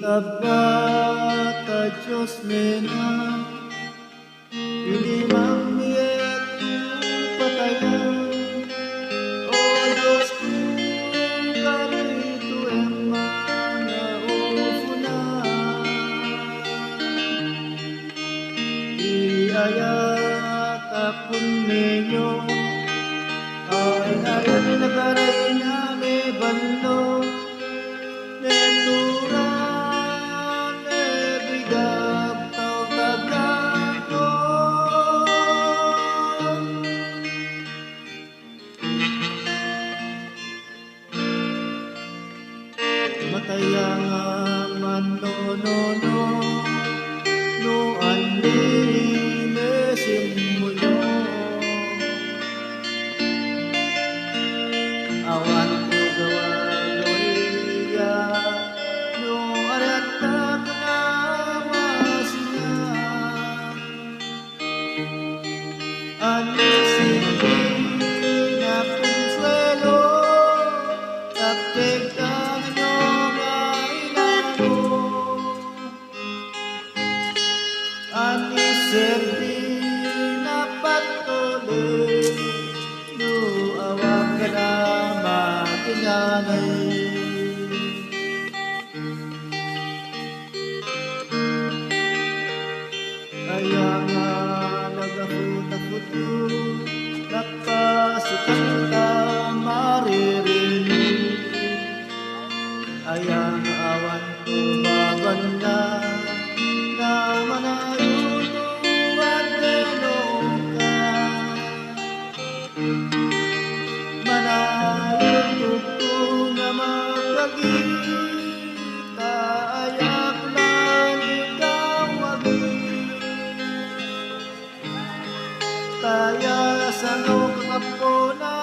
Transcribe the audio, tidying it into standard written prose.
Abata Diyos nena, hindi mamiyet patayan. O Diyos ko, karito ang mga ufunan. Iayat akong ninyo, ay ayan nagaray na may balo. Matayangan man no andi mesimulyo awan ko gawa-gawaya no arata ka na masinya ani sindi na consuelo kapag ani serbi na patuloy no awang ka na matinganay. Kaya nga nagaputa-puto nakasikat ka maririnig. Kaya nga awan ko babanda na manayon at ganong ka. Manayon ko na magkagita ayak lang ikaw agit. Kaya sa no kakapona